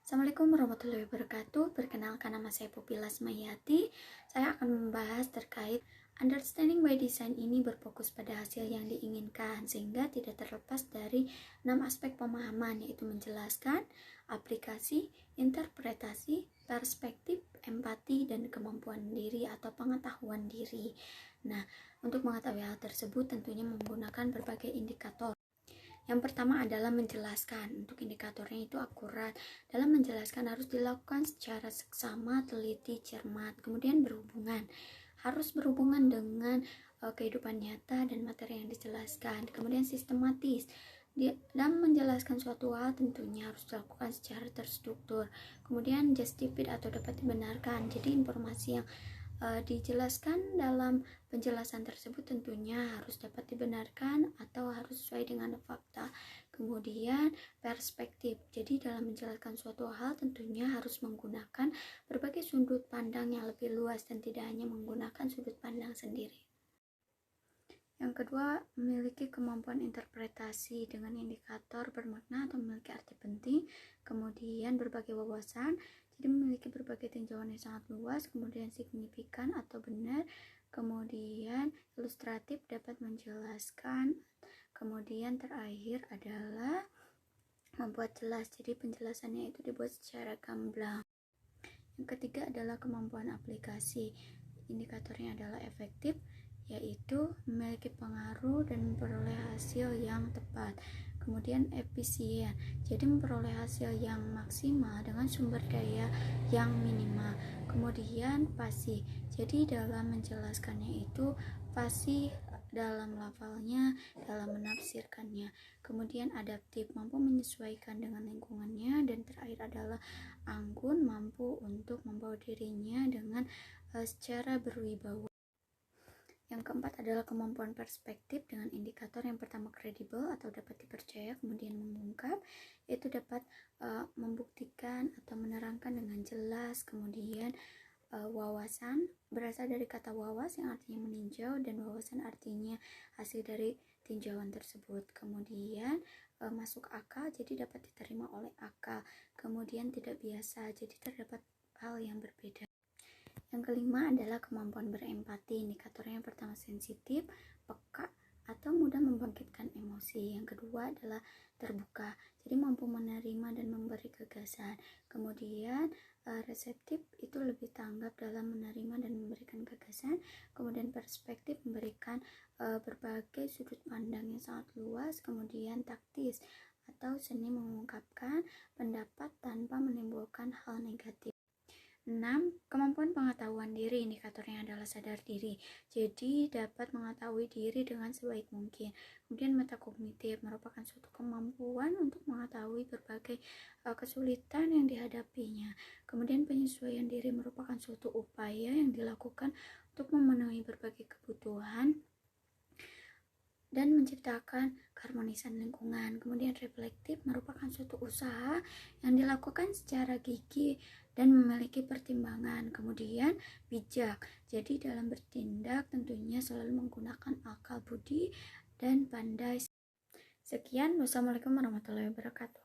Assalamualaikum warahmatullahi wabarakatuh. Perkenalkan, nama saya Poppy Lasmayati. Saya akan membahas terkait understanding by design. Ini berfokus pada hasil yang diinginkan sehingga tidak terlepas dari 6 aspek pemahaman, yaitu menjelaskan, aplikasi, interpretasi, perspektif, empati, dan kemampuan diri atau pengetahuan diri. Nah, untuk mengetahui hal tersebut tentunya menggunakan berbagai indikator. Yang pertama adalah menjelaskan. Untuk indikatornya itu akurat. Dalam menjelaskan harus dilakukan secara seksama, teliti, cermat, kemudian berhubungan. Harus berhubungan dengan kehidupan nyata dan materi yang dijelaskan. Kemudian sistematis. Dalam menjelaskan suatu hal tentunya harus dilakukan secara terstruktur. Kemudian justified atau dapat dibenarkan. Jadi informasi yang dijelaskan dalam penjelasan tersebut tentunya harus dapat dibenarkan atau harus sesuai dengan fakta. Kemudian perspektif, jadi dalam menjelaskan suatu hal tentunya harus menggunakan berbagai sudut pandang yang lebih luas dan tidak hanya menggunakan sudut pandang sendiri. Yang kedua, memiliki kemampuan interpretasi dengan indikator bermakna atau memiliki arti penting. Kemudian berbagai wawasan, jadi memiliki berbagai tinjauan yang sangat luas. Kemudian signifikan atau benar. Kemudian ilustratif, dapat menjelaskan. Kemudian terakhir adalah membuat jelas, jadi penjelasannya itu dibuat secara gamblang. Yang ketiga adalah kemampuan aplikasi. Indikatornya adalah efektif, yaitu memiliki pengaruh dan memperoleh hasil yang tepat. Kemudian efisien, jadi memperoleh hasil yang maksimal dengan sumber daya yang minimal. Kemudian fasih, jadi dalam menjelaskannya itu fasih dalam lafalnya, dalam menafsirkannya. Kemudian adaptif, mampu menyesuaikan dengan lingkungannya. Dan terakhir adalah anggun, mampu untuk membawa dirinya dengan secara berwibawa. Yang keempat adalah kemampuan perspektif dengan indikator yang pertama kredibel atau dapat dipercaya, kemudian mengungkap, itu dapat membuktikan atau menerangkan dengan jelas. Kemudian wawasan berasal dari kata wawas yang artinya meninjau, dan wawasan artinya hasil dari tinjauan tersebut. Kemudian masuk akal, jadi dapat diterima oleh akal. Kemudian tidak biasa, jadi terdapat hal yang berbeda. Yang kelima adalah kemampuan berempati. Indikatornya yang pertama sensitif, peka, atau mudah membangkitkan emosi. Yang kedua adalah terbuka, jadi mampu menerima dan memberi gagasan. Kemudian reseptif, itu lebih tanggap dalam menerima dan memberikan gagasan. Kemudian perspektif, memberikan berbagai sudut pandang yang sangat luas. Kemudian taktis, atau seni mengungkapkan pendapat tanpa menimbulkan hal negatif. 6. Kemampuan pengetahuan diri. Indikatornya adalah sadar diri, jadi dapat mengetahui diri dengan sebaik mungkin. Kemudian metakognitif, merupakan suatu kemampuan untuk mengetahui berbagai kesulitan yang dihadapinya. Kemudian penyesuaian diri merupakan suatu upaya yang dilakukan untuk memenuhi berbagai kebutuhan dan menciptakan keharmonisan lingkungan. Kemudian reflektif merupakan suatu usaha yang dilakukan secara gigih dan memiliki pertimbangan. Kemudian bijak, jadi dalam bertindak tentunya selalu menggunakan akal budi dan pandai. Sekian, wassalamualaikum warahmatullahi wabarakatuh.